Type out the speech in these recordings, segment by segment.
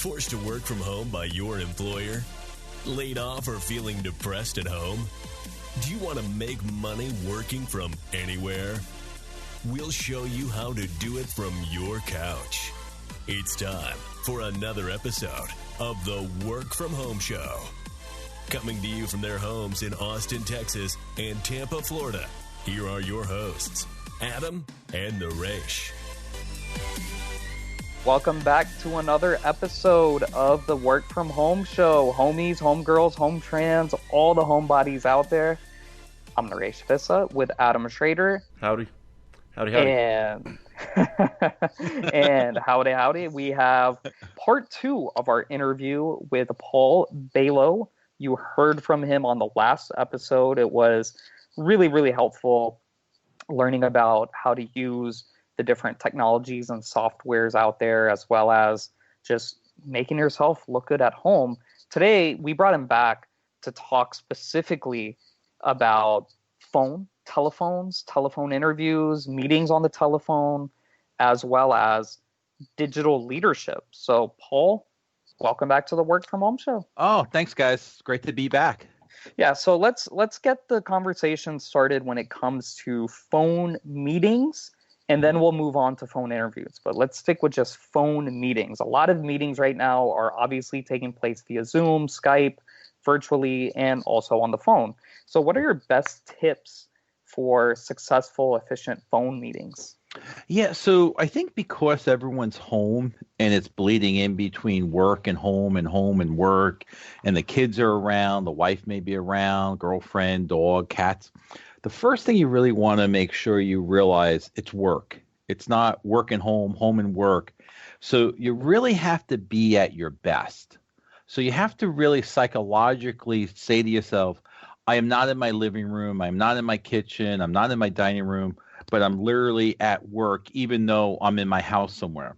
Forced to work from home by your employer? Laid off or feeling depressed at home? Do you want to make money working from anywhere? We'll show you how to do it from your couch. It's time for another episode of the Work From Home Show. Coming to you from their homes in Austin, Texas and Tampa, Florida, here are your hosts, Adam and Naresh. Welcome back to another episode of the Work From Home Show. Homies, homegirls, home trans, all the homebodies out there. I'm Naresh Vissa with Adam Schrader. Howdy. And howdy. We have part 2 of our interview with Paul Bailo. You heard from him on the last episode. It was really, really helpful learning about how to use the different technologies and softwares out there, as well as just making yourself look good at home. Today, we brought him back to talk specifically about telephones, telephone interviews, meetings on the telephone, as well as digital leadership. So, Paul, welcome back to the Work From Home Show. Oh, thanks, guys. Great to be back. Yeah, so let's get the conversation started when it comes to phone meetings, and then we'll move on to phone interviews. But let's stick with just phone meetings. A lot of meetings right now are obviously taking place via Zoom, Skype, virtually, and also on the phone. So what are your best tips for successful, efficient phone meetings? Yeah, so I think because everyone's home and it's bleeding in between work and home and work, and the kids are around, the wife may be around, girlfriend, dog, cats, the first thing you really want to make sure you realize it's work. It's not work and home and work. So you really have to be at your best. So you have to really psychologically say to yourself, I am not in my living room, I'm not in my kitchen, I'm not in my dining room, but I'm literally at work, even though I'm in my house somewhere.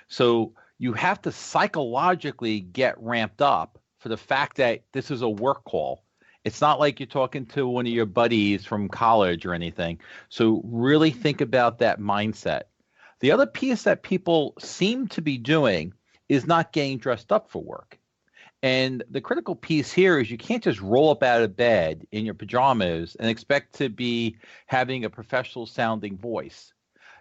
So you have to psychologically get ramped up for the fact that this is a work call. It's not like you're talking to one of your buddies from college or anything. So really think about that mindset. The other piece that people seem to be doing is not getting dressed up for work. And the critical piece here is you can't just roll up out of bed in your pajamas and expect to be having a professional sounding voice.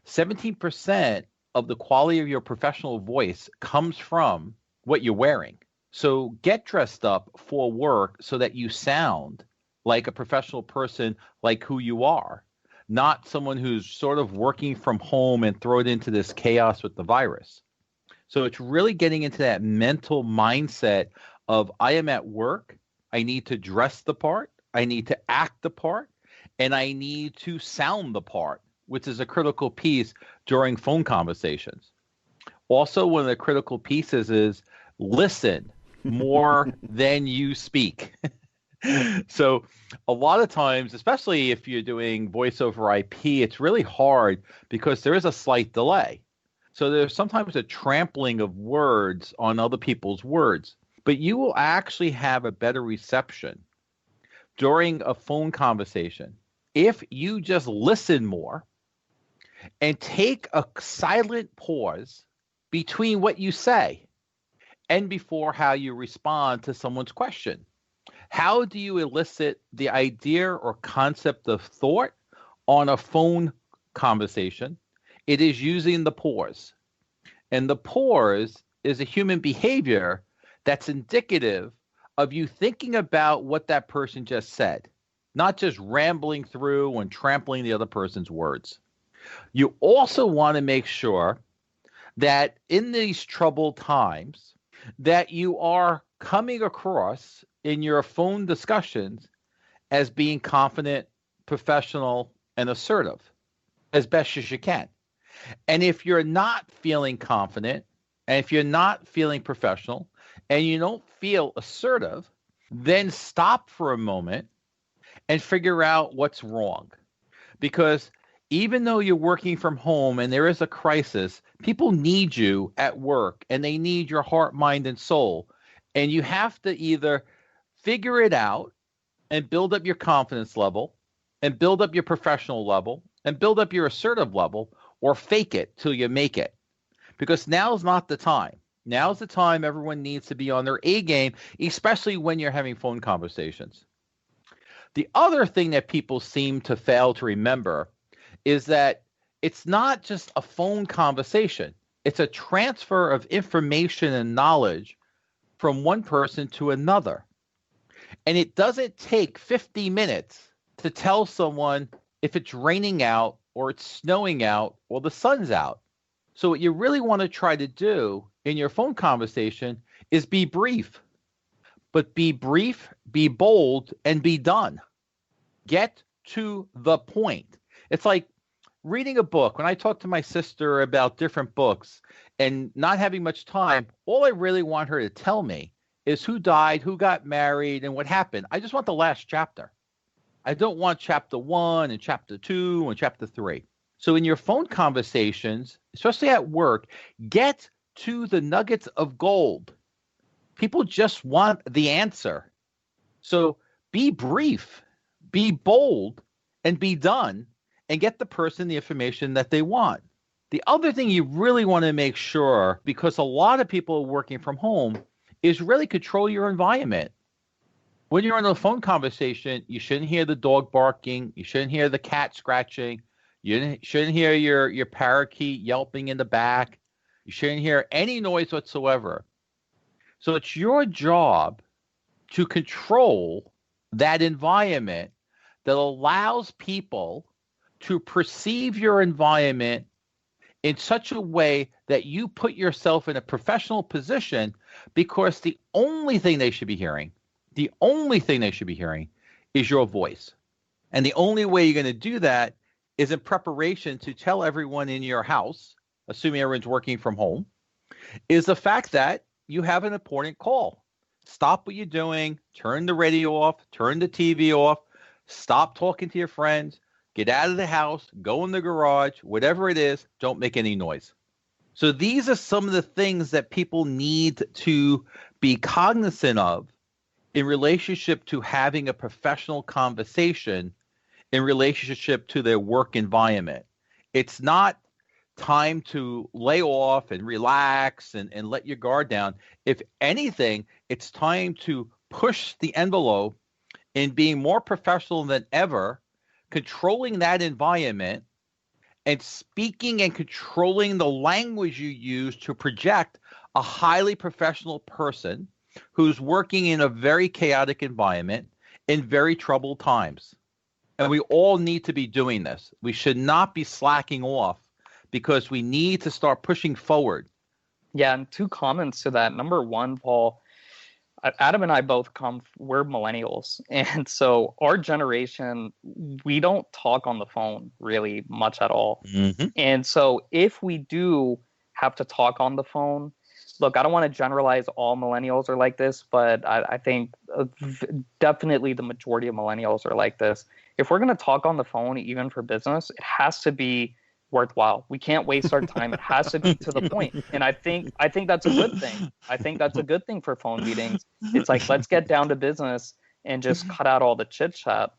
17% of the quality of your professional voice comes from what you're wearing. So get dressed up for work so that you sound like a professional person, like who you are, not someone who's sort of working from home and thrown into this chaos with the virus. So it's really getting into that mental mindset of I am at work, I need to dress the part, I need to act the part, and I need to sound the part, which is a critical piece during phone conversations. Also, one of the critical pieces is listen more than you speak. So a lot of times, especially if you're doing voice over IP, it's really hard because there is a slight delay. So there's sometimes a trampling of words on other people's words, but you will actually have a better reception during a phone conversation if you just listen more and take a silent pause between what you say and before how you respond to someone's question. How do you elicit the idea or concept of thought on a phone conversation? It is using the pause. And the pause is a human behavior that's indicative of you thinking about what that person just said, not just rambling through and trampling the other person's words. You also want to make sure that in these troubled times that you are coming across in your phone discussions as being confident, professional, and assertive as best as you can. And if you're not feeling confident, and if you're not feeling professional, and you don't feel assertive, then stop for a moment and figure out what's wrong. Because even though you're working from home and there is a crisis, people need you at work and they need your heart, mind, and soul. And you have to either figure it out and build up your confidence level and build up your professional level and build up your assertive level, or fake it till you make it. Because now is not the time. Now's the time everyone needs to be on their A game, especially when you're having phone conversations. The other thing that people seem to fail to remember is that it's not just a phone conversation. It's a transfer of information and knowledge from one person to another. And it doesn't take 50 minutes to tell someone if it's raining out or it's snowing out or the sun's out. So what you really want to try to do in your phone conversation is be brief. But be brief, be bold, and be done. Get to the point. It's like reading a book. When I talk to my sister about different books and not having much time, all I really want her to tell me is who died, who got married, and what happened. I just want the last chapter. I don't want chapter 1 and chapter 2 and chapter 3. So in your phone conversations, especially at work, get to the nuggets of gold. People just want the answer. So be brief, be bold, and be done, and get the person the information that they want. The other thing you really want to make sure, because a lot of people are working from home, is really control your environment. When you're on a phone conversation, you shouldn't hear the dog barking. You shouldn't hear the cat scratching. You shouldn't hear your parakeet yelping in the back. You shouldn't hear any noise whatsoever. So it's your job to control that environment that allows people to perceive your environment in such a way that you put yourself in a professional position, because the only thing they should be hearing is your voice. And the only way you're going to do that is in preparation to tell everyone in your house, assuming everyone's working from home, is the fact that you have an important call. Stop what you're doing, turn the radio off, turn the TV off, stop talking to your friends, get out of the house, go in the garage, whatever it is, don't make any noise. So these are some of the things that people need to be cognizant of in relationship to having a professional conversation in relationship to their work environment. It's not time to lay off and relax and let your guard down. If anything, it's time to push the envelope in being more professional than ever, controlling that environment and speaking and controlling the language you use to project a highly professional person who's working in a very chaotic environment in very troubled times. And we all need to be doing this. We should not be slacking off because we need to start pushing forward. Yeah, and 2 comments to that. Number 1, Paul, Adam and I both we're millennials. And so our generation, we don't talk on the phone really much at all. Mm-hmm. And so if we do have to talk on the phone, look, I don't want to generalize all millennials are like this, but I think definitely the majority of millennials are like this. If we're going to talk on the phone, even for business, it has to be worthwhile. We can't waste our time. It has to be to the point. And I think that's a good thing. I think that's a good thing for phone meetings. It's like, let's get down to business and just cut out all the chit chat.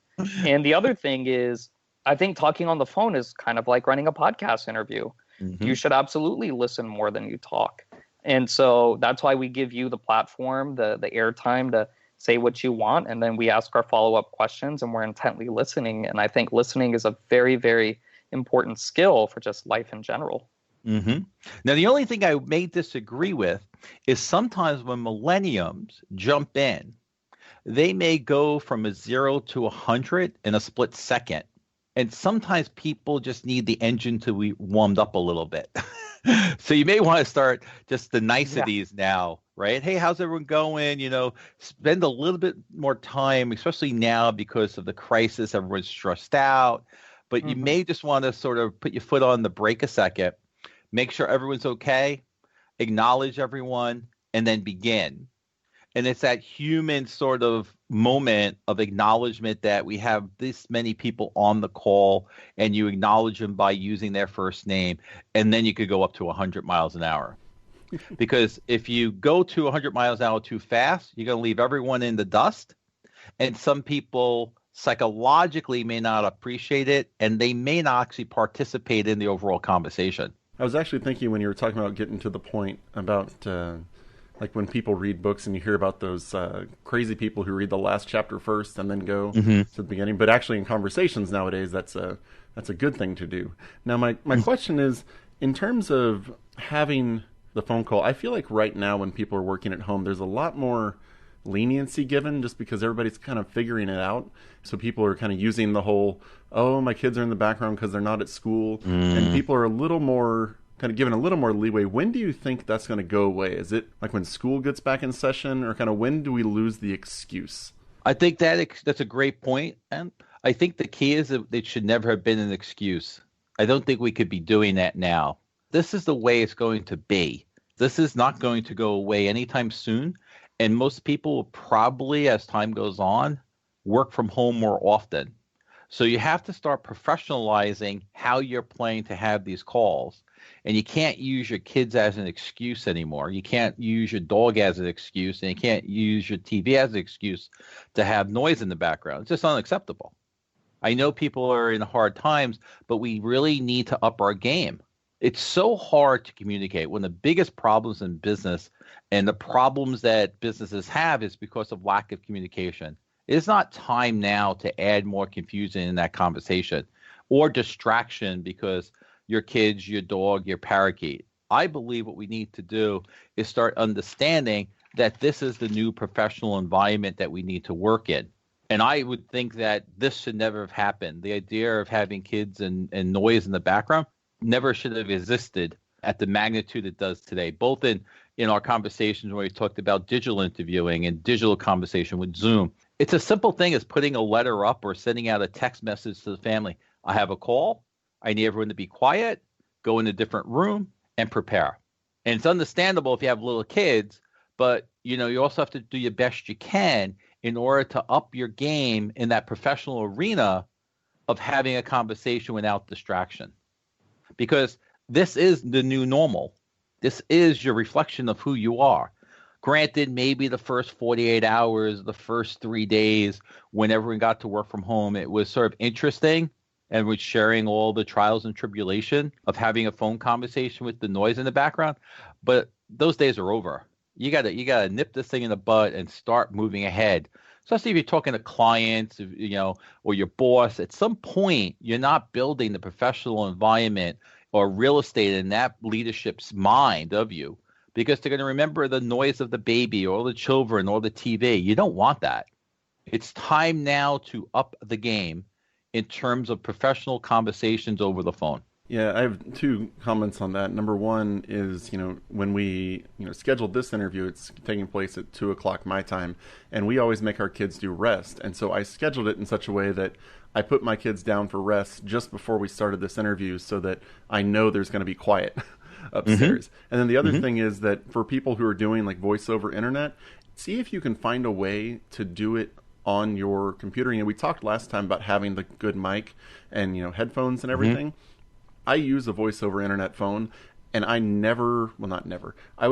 And the other thing is, I think talking on the phone is kind of like running a podcast interview. Mm-hmm. You should absolutely listen more than you talk. And so that's why we give you the platform, the airtime to say what you want. And then we ask our follow-up questions and we're intently listening. And I think listening is a very, very important skill for just life in general. Mm-hmm. Now, the only thing I may disagree with is sometimes when millenniums jump in, they may go from a 0 to 100 in a split second. And sometimes people just need the engine to be warmed up a little bit. So you may want to start just the niceties now, right? Hey, how's everyone going? Spend a little bit more time, especially now because of the crisis. Everyone's stressed out. But you may just want to sort of put your foot on the brake a second, make sure everyone's okay, acknowledge everyone, and then begin. And it's that human sort of moment of acknowledgement that we have this many people on the call and you acknowledge them by using their first name. And then you could go up to 100 miles an hour. Because if you go to 100 miles an hour too fast, you're going to leave everyone in the dust. And some people psychologically may not appreciate it, and they may not actually participate in the overall conversation. I was actually thinking when you were talking about getting to the point about like when people read books and you hear about those crazy people who read the last chapter first and then go to the beginning. But actually in conversations nowadays, that's a good thing to do. Now, my question is, in terms of having the phone call, I feel like right now when people are working at home, there's a lot more leniency given just because everybody's kind of figuring it out. So people are kind of using the whole, oh, my kids are in the background because they're not at school. And people are a little more kind of given a little more leeway. When do you think that's going to go away? Is it like when school gets back in session, or kind of when do we lose the excuse? I think that's a great point. And I think the key is that it should never have been an excuse. I don't think we could be doing that now. This is the way it's going to be. This is not going to go away anytime soon. And most people will probably, as time goes on, work from home more often. So you have to start professionalizing how you're planning to have these calls. And you can't use your kids as an excuse anymore. You can't use your dog as an excuse, and you can't use your TV as an excuse to have noise in the background. It's just unacceptable. I know people are in hard times, but we really need to up our game. It's so hard to communicate. One of the biggest problems in business and the problems that businesses have is because of lack of communication. It's not time now to add more confusion in that conversation or distraction because your kids, your dog, your parakeet. I believe what we need to do is start understanding that this is the new professional environment that we need to work in. And I would think that this should never have happened. The idea of having kids and noise in the background never should have existed at the magnitude it does today, both in our conversations where we talked about digital interviewing and digital conversation with Zoom. It's a simple thing as putting a letter up or sending out a text message to the family. I have a call. I need everyone to be quiet, go in a different room, and prepare. And it's understandable if you have little kids, but you also have to do your best you can in order to up your game in that professional arena of having a conversation without distraction. Because this is the new normal. This is your reflection of who you are. Granted, maybe the first 48 hours, the first 3 days, when everyone got to work from home, it was sort of interesting and was sharing all the trials and tribulation of having a phone conversation with the noise in the background. But those days are over. You gotta nip this thing in the bud and start moving ahead. Especially if you're talking to clients, or your boss. At some point, you're not building the professional environment or real estate in that leadership's mind of you, because they're going to remember the noise of the baby or the children or the TV. You don't want that. It's time now to up the game in terms of professional conversations over the phone. Yeah, I have two comments on that. Number one is, when we, scheduled this interview, it's taking place at 2:00 my time, and we always make our kids do rest. And so I scheduled it in such a way that I put my kids down for rest just before we started this interview so that I know there's going to be quiet upstairs. And then the other thing is that for people who are doing like voice over internet, see if you can find a way to do it on your computer. We talked last time about having the good mic and, headphones and everything. I use a voice over internet phone, and I would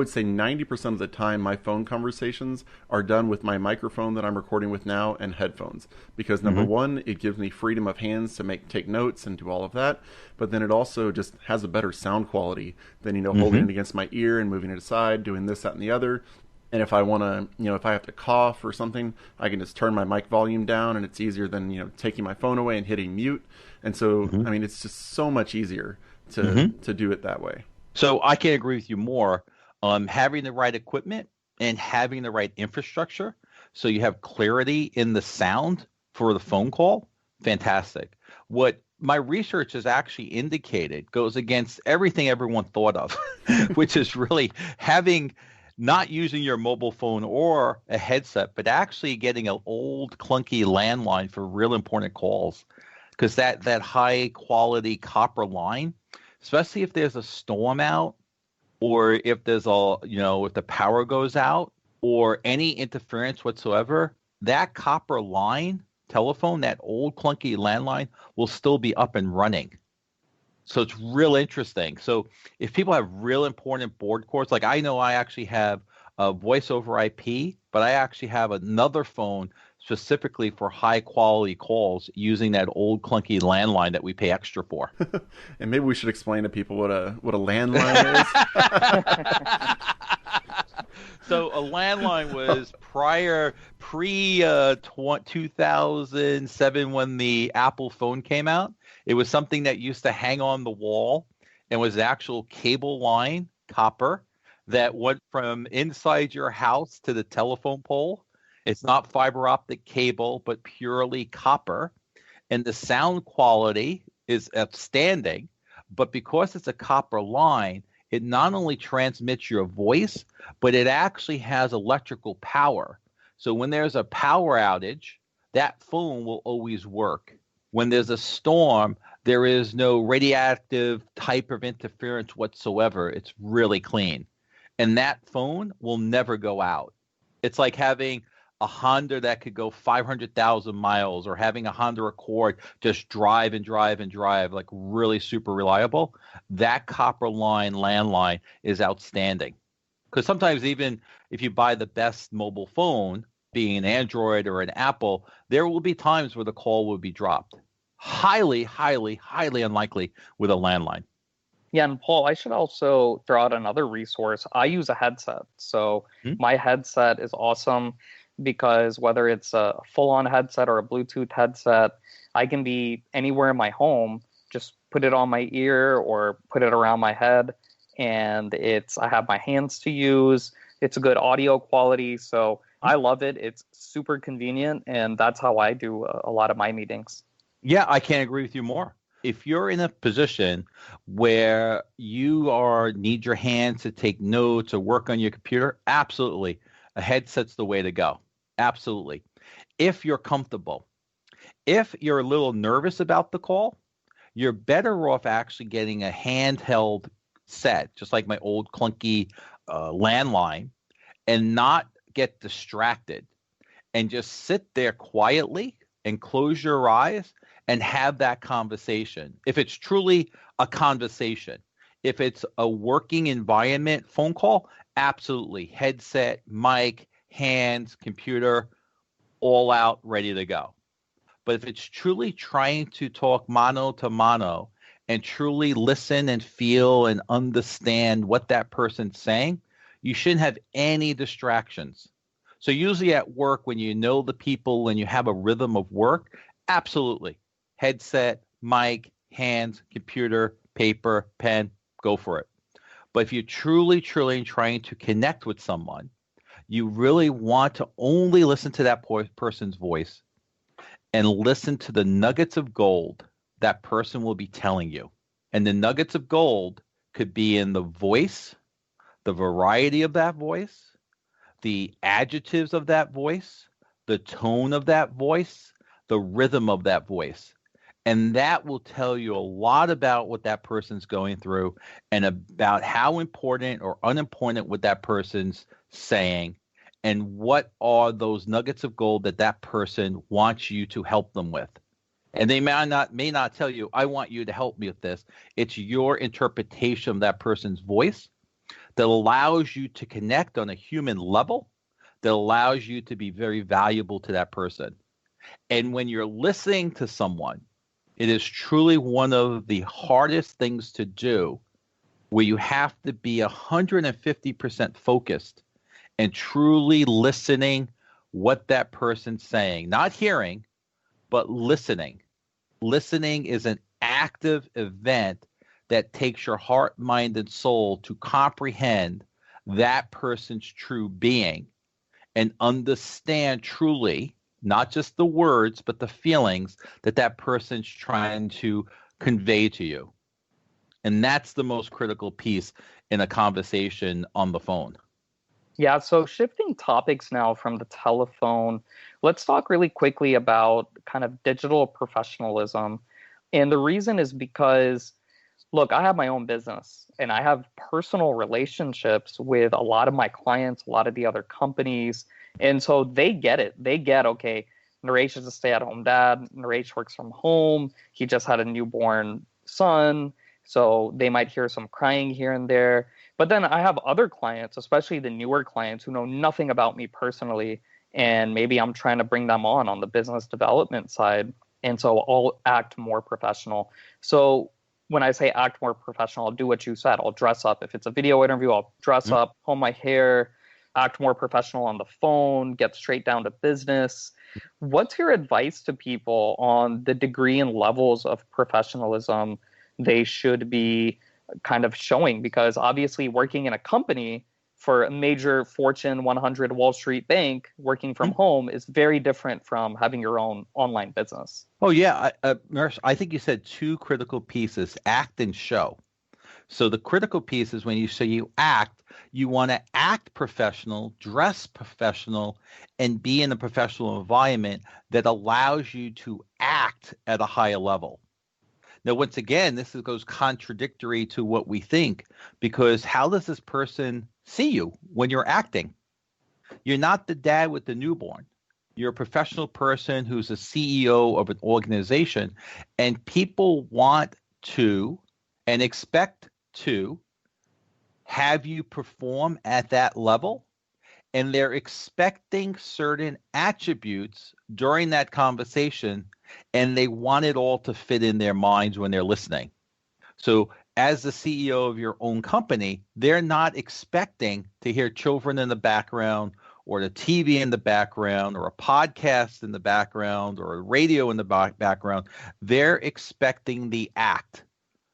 say 90% of the time my phone conversations are done with my microphone that I'm recording with now and headphones. Because number one, it gives me freedom of hands to take notes and do all of that. But then it also just has a better sound quality than, holding it against my ear and moving it aside, doing this, that, and the other. And if I want to, if I have to cough or something, I can just turn my mic volume down, and it's easier than, taking my phone away and hitting mute. And so, it's just so much easier to do it that way. So I can't agree with you more. Having the right equipment and having the right infrastructure so you have clarity in the sound for the phone call, fantastic. What my research has actually indicated goes against everything everyone thought of, which is really not using your mobile phone or a headset, but actually getting an old clunky landline for real important calls. Because that high quality copper line, especially if there's a storm out, or if there's if the power goes out, or any interference whatsoever, that copper line telephone, that old clunky landline, will still be up and running. So it's real interesting. So if people have real important board cords, like I know I actually have a voice over IP, but I actually have another phone specifically for high quality calls using that old clunky landline that we pay extra for. And maybe we should explain to people what a landline is. So a landline was pre 2007 when the Apple phone came out. It was something that used to hang on the wall and was actual cable line, copper, that went from inside your house to the telephone pole. It's not fiber optic cable, but purely copper. And the sound quality is outstanding, but because it's a copper line, it not only transmits your voice, but it actually has electrical power. So when there's a power outage, that phone will always work. When there's a storm, there is no radioactive type of interference whatsoever. It's really clean. And that phone will never go out. It's like having a Honda that could go 500,000 miles or having a Honda Accord just drive and drive and drive, like really super reliable. That copper line landline is outstanding. Because sometimes even if you buy the best mobile phone, being an Android or an Apple, there will be times where the call will be dropped. Highly, highly, highly unlikely with a landline. Yeah, and Paul, I should also throw out another resource. I use a headset. So my headset is awesome because whether it's a full-on headset or a Bluetooth headset, I can be anywhere in my home, just put it on my ear or put it around my head, and I have my hands to use. It's a good audio quality, so I love it. It's super convenient, and that's how I do a lot of my meetings. Yeah, I can't agree with you more. If you're in a position where you need your hands to take notes or work on your computer, absolutely, a headset's the way to go. Absolutely. If you're comfortable. If you're a little nervous about the call, you're better off actually getting a handheld set, just like my old clunky landline, and not get distracted and just sit there quietly and close your eyes and have that conversation. If it's truly a conversation, if it's a working environment phone call, absolutely. Headset, mic, hands, computer, all out, ready to go. But if it's truly trying to talk mano to mano and truly listen and feel and understand what that person's saying, you shouldn't have any distractions. So usually at work, when you know the people, when you have a rhythm of work, absolutely. Headset, mic, hands, computer, paper, pen, go for it. But if you're truly trying to connect with someone, you really want to only listen to that person's voice and listen to the nuggets of gold that person will be telling you. And the nuggets of gold could be in the voice, the variety of that voice, the adjectives of that voice, the tone of that voice, the rhythm of that voice. And that will tell you a lot about what that person's going through and about how important or unimportant what that person's saying and what are those nuggets of gold that that person wants you to help them with. And they may not tell you, I want you to help me with this. It's your interpretation of that person's voice that allows you to connect on a human level, that allows you to be very valuable to that person. And when you're listening to someone, it is truly one of the hardest things to do, where you have to be 150% focused and truly listening what that person's saying. Not hearing, but listening. Listening is an active event that takes your heart, mind, and soul to comprehend that person's true being and understand truly not just the words, but the feelings that that person's trying to convey to you. And that's the most critical piece in a conversation on the phone. Yeah, so shifting topics now from the telephone, let's talk really quickly about kind of digital professionalism. And the reason is because, look, I have my own business and I have personal relationships with a lot of my clients, a lot of the other companies. And so they get it. They get, okay, Naresh is a stay-at-home dad. Naresh works from home. He just had a newborn son. So they might hear some crying here and there. But then I have other clients, especially the newer clients who know nothing about me personally. and maybe I'm trying to bring them on the business development side. And so I'll act more professional. So when I say act more professional, I'll do what you said. I'll dress up. If it's a video interview, I'll dress up, comb my hair, act more professional on the phone, get straight down to business. What's your advice to people on the degree and levels of professionalism they should be kind of showing? Because obviously working in a company for a major Fortune 100 Wall Street bank, working from home is very different from having your own online business. Oh, yeah. Nurse, I think you said two critical pieces, act and show. So the critical piece is when you say you act, you want to act professional, dress professional, and be in a professional environment that allows you to act at a higher level. Now, once again, this goes contradictory to what we think, because how does this person see you when you're acting? You're not the dad with the newborn. You're a professional person who's a CEO of an organization, and people want to and expect to have you perform at that level, and they're expecting certain attributes during that conversation, and they want it all to fit in their minds when they're listening. So as the CEO of your own company, they're not expecting to hear children in the background or the TV in the background or a podcast in the background or a radio in the background. They're expecting the act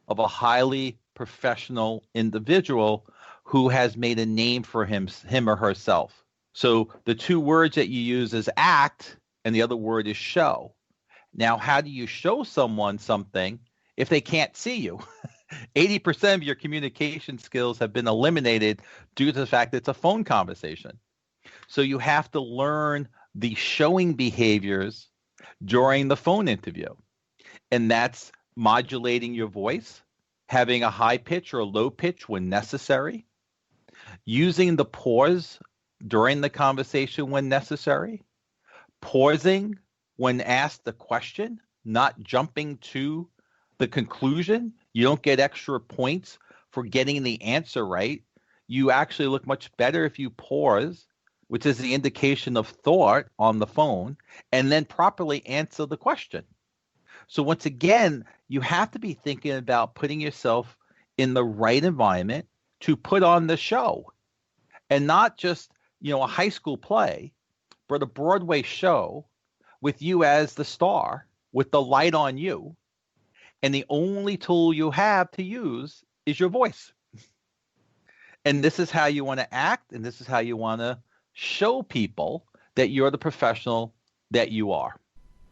of a highly professional individual who has made a name for him or herself. So the two words that you use is act and the other word is show. Now, how do you show someone something if they can't see you? 80% of your communication skills have been eliminated due to the fact that it's a phone conversation. So you have to learn the showing behaviors during the phone interview. And that's modulating your voice, having a high pitch or a low pitch when necessary, using the pause during the conversation when necessary, pausing when asked a question, not jumping to the conclusion. You don't get extra points for getting the answer right. You actually look much better if you pause, which is the indication of thought on the phone, and then properly answer the question. So once again, you have to be thinking about putting yourself in the right environment to put on the show, and not just, a high school play, but a Broadway show with you as the star, with the light on you. And the only tool you have to use is your voice. And this is how you want to act, and this is how you want to show people that you're the professional that you are.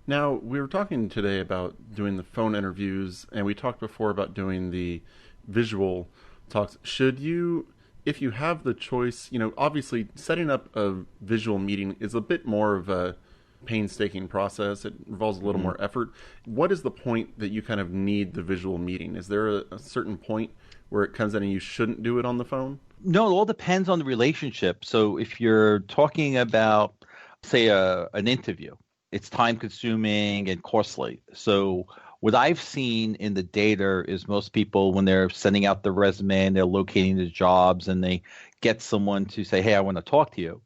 Now, we were talking today about doing the phone interviews, and we talked before about doing the visual talks. Should you, if you have the choice, obviously setting up a visual meeting is a bit more of a painstaking process. It involves a little more effort. What is the point that you kind of need the visual meeting? Is there a certain point where it comes in and you shouldn't do it on the phone? No, it all depends on the relationship. So if you're talking about, say, an interview, it's time consuming and costly. So what I've seen in the data is most people, when they're sending out the resume and they're locating the jobs and they get someone to say, hey, I want to talk to you.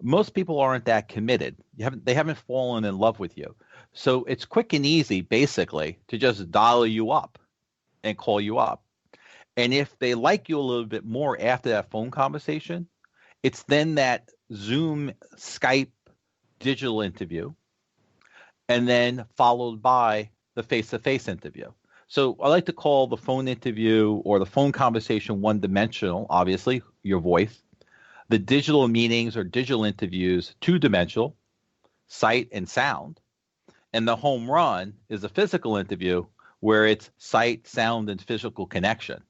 Most people aren't that committed. They haven't fallen in love with you. So it's quick and easy, basically, to just dial you up and call you up. And if they like you a little bit more after that phone conversation, it's then that Zoom, Skype, digital interview, and then followed by the face-to-face interview. So I like to call the phone interview or the phone conversation one-dimensional, obviously, your voice. The digital meetings or digital interviews, two-dimensional, sight and sound. And the home run is a physical interview where it's sight, sound, and physical connection.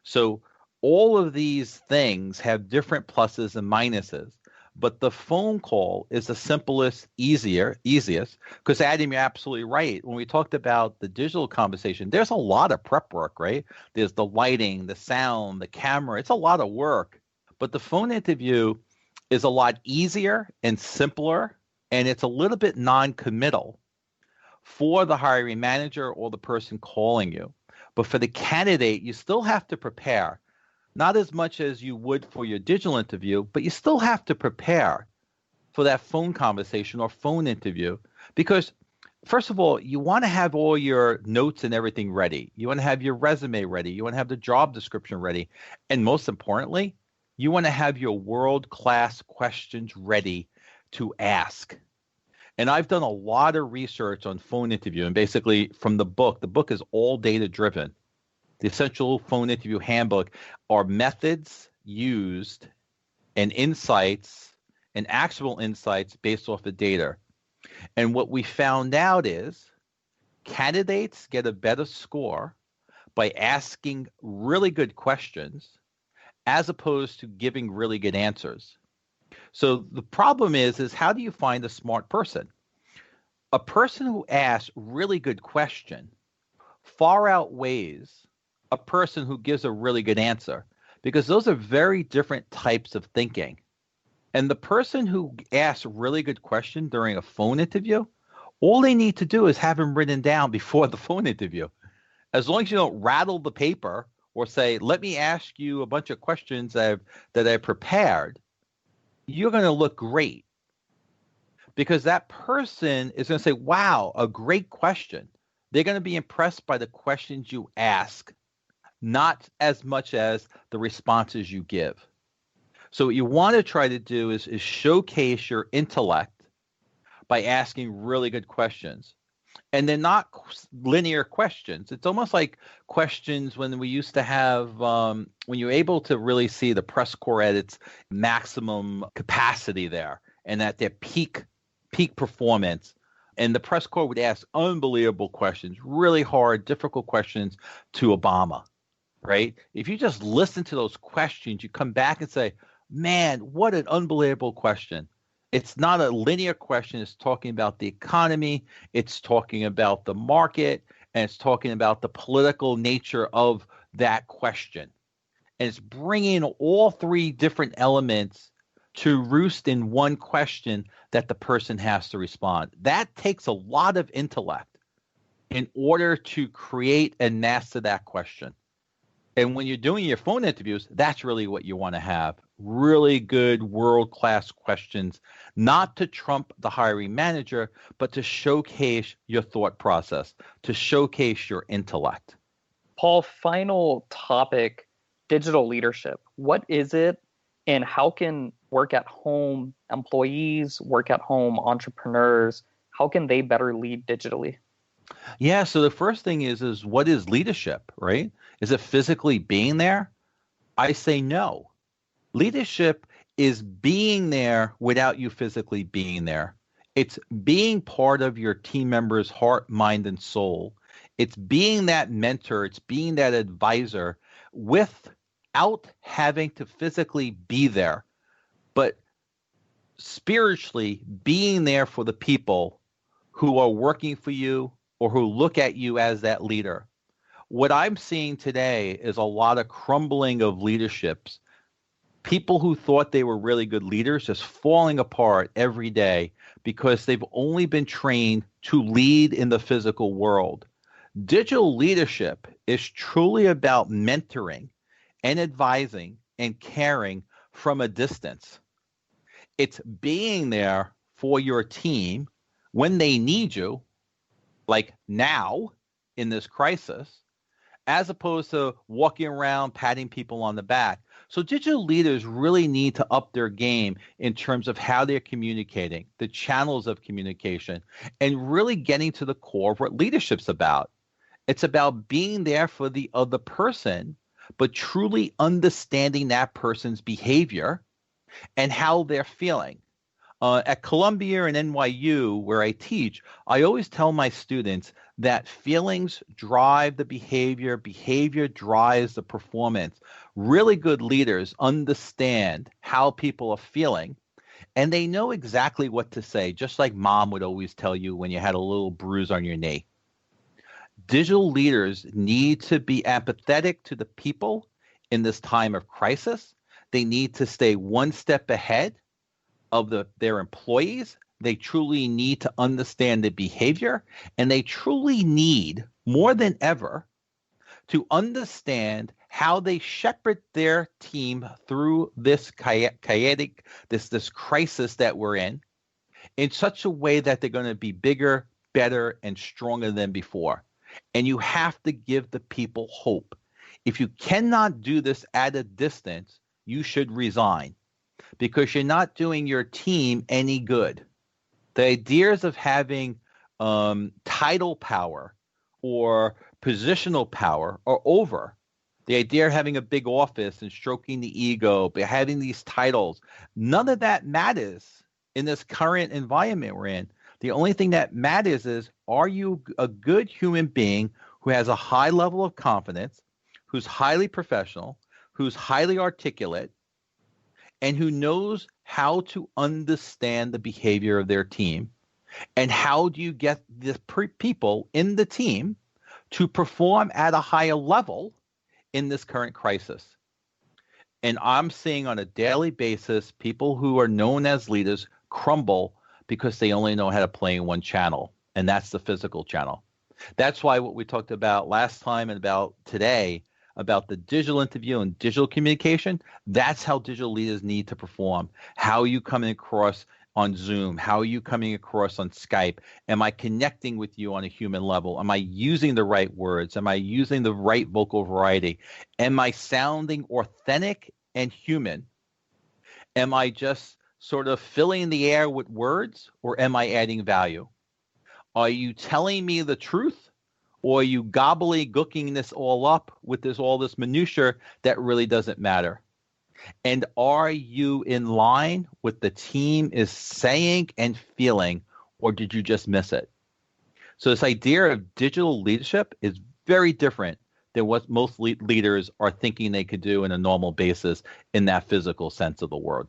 So all of these things have different pluses and minuses, but the phone call is the simplest, easiest, because Adam, you're absolutely right. When we talked about the digital conversation, there's a lot of prep work, right? There's the lighting, the sound, the camera. It's a lot of work. But the phone interview is a lot easier and simpler, and it's a little bit non-committal for the hiring manager or the person calling you. But for the candidate, you still have to prepare, not as much as you would for your digital interview, but you still have to prepare for that phone conversation or phone interview. Because first of all, you want to have all your notes and everything ready. You want to have your resume ready. You want to have the job description ready. And most importantly, you want to have your world-class questions ready to ask. And I've done a lot of research on phone interview, and basically from the book is all data-driven. The Essential Phone Interview Handbook are methods used and insights and actual insights based off of data. And what we found out is candidates get a better score by asking really good questions as opposed to giving really good answers. So the problem is how do you find a smart person? A person who asks really good question far outweighs a person who gives a really good answer, because those are very different types of thinking. And the person who asks a really good question during a phone interview, all they need to do is have them written down before the phone interview. As long as you don't rattle the paper or say, let me ask you a bunch of questions that I've prepared, you're going to look great. Because that person is going to say, wow, a great question. They're going to be impressed by the questions you ask, not as much as the responses you give. So what you want to try to do is showcase your intellect by asking really good questions. And they're not linear questions. It's almost like questions when we used to have, when you're able to really see the press corps at its maximum capacity there and at their peak performance. And the press corps would ask unbelievable questions, really hard, difficult questions to Obama, right? If you just listen to those questions, you come back and say, man, what an unbelievable question. It's not a linear question. It's talking about the economy. It's talking about the market. And it's talking about the political nature of that question. And it's bringing all three different elements to roost in one question that the person has to respond. That takes a lot of intellect in order to create and master that question. And when you're doing your phone interviews, that's really what you want to have. Really good world-class questions, not to trump the hiring manager, but to showcase your thought process, to showcase your intellect. Paul, final topic, digital leadership. What is it, and how can work at home employees, work at home entrepreneurs, how can they better lead digitally? Yeah, so the first thing is what is leadership, right? Is it physically being there? I say no. Leadership is being there without you physically being there. It's being part of your team members' heart, mind, and soul. It's being that mentor. It's being that advisor without having to physically be there, but spiritually being there for the people who are working for you or who look at you as that leader. What I'm seeing today is a lot of crumbling of leaderships. People who thought they were really good leaders just falling apart every day because they've only been trained to lead in the physical world. Digital leadership is truly about mentoring and advising and caring from a distance. It's being there for your team when they need you, like now in this crisis, as opposed to walking around patting people on the back. So digital leaders really need to up their game in terms of how they're communicating, the channels of communication, and really getting to the core of what leadership's about. It's about being there for the other person, but truly understanding that person's behavior and how they're feeling. At Columbia and NYU, where I teach, I always tell my students that feelings drive the behavior, behavior drives the performance. Really good leaders understand how people are feeling, and they know exactly what to say, just like mom would always tell you when you had a little bruise on your knee. Digital leaders need to be empathetic to the people in this time of crisis. They need to stay one step ahead of their employees. They truly need to understand the behavior, and they truly need, more than ever, to understand how they shepherd their team through this chaotic, this crisis that we're in, in such a way that they're going to be bigger, better, and stronger than before. And you have to give the people hope. If you cannot do this at a distance, you should resign because you're not doing your team any good. The ideas of having title power or positional power are over. The idea of having a big office and stroking the ego, but having these titles, none of that matters in this current environment we're in. The only thing that matters is, are you a good human being who has a high level of confidence, who's highly professional, who's highly articulate, and who knows how to understand the behavior of their team? And how do you get the people in the team to perform at a higher level in this current crisis? And I'm seeing on a daily basis people who are known as leaders crumble because they only know how to play in one channel, and that's the physical channel. That's why what we talked about last time and about today about the digital interview and digital communication, that's how digital leaders need to perform. How are you coming across on Zoom? How are you coming across on Skype? Am I connecting with you on a human level? Am I using the right words? Am I using the right vocal variety? Am I sounding authentic and human? Am I just sort of filling the air with words, or am I adding value? Are you telling me the truth, or are you gobbledygooking this all up with all this minutia that really doesn't matter? And are you in line with the team is saying and feeling, or did you just miss it? So this idea of digital leadership is very different than what most leaders are thinking they could do in a normal basis in that physical sense of the word.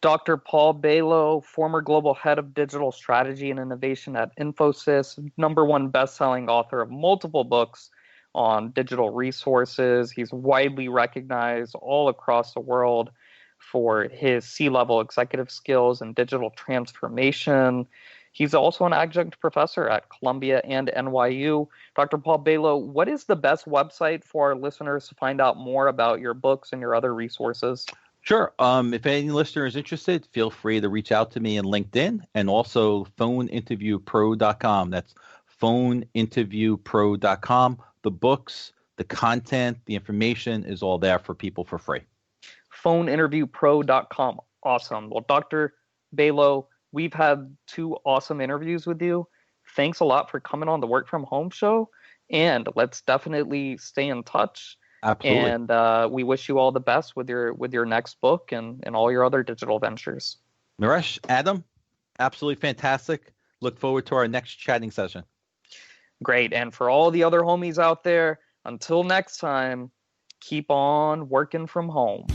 Dr. Paul Bailo, former global head of digital strategy and innovation at Infosys, #1 best-selling author of multiple books on digital resources. He's widely recognized all across the world for his C-level executive skills and digital transformation. He's also an adjunct professor at Columbia and NYU. Dr. Paul Bailo, what is the best website for our listeners to find out more about your books and your other resources? Sure. If any listener is interested, feel free to reach out to me in LinkedIn and also phoneinterviewpro.com. That's phoneinterviewpro.com. The books, the content, the information is all there for people for free. Phoneinterviewpro.com. Awesome. Well, Dr. Bailo, we've had 2 awesome interviews with you. Thanks a lot for coming on the Work From Home show, and let's definitely stay in touch. Absolutely. And we wish you all the best with your next book and all your other digital ventures. Naresh, Adam, absolutely fantastic. Look forward to our next chatting session. Great. And for all the other homies out there, until next time, keep on working from home.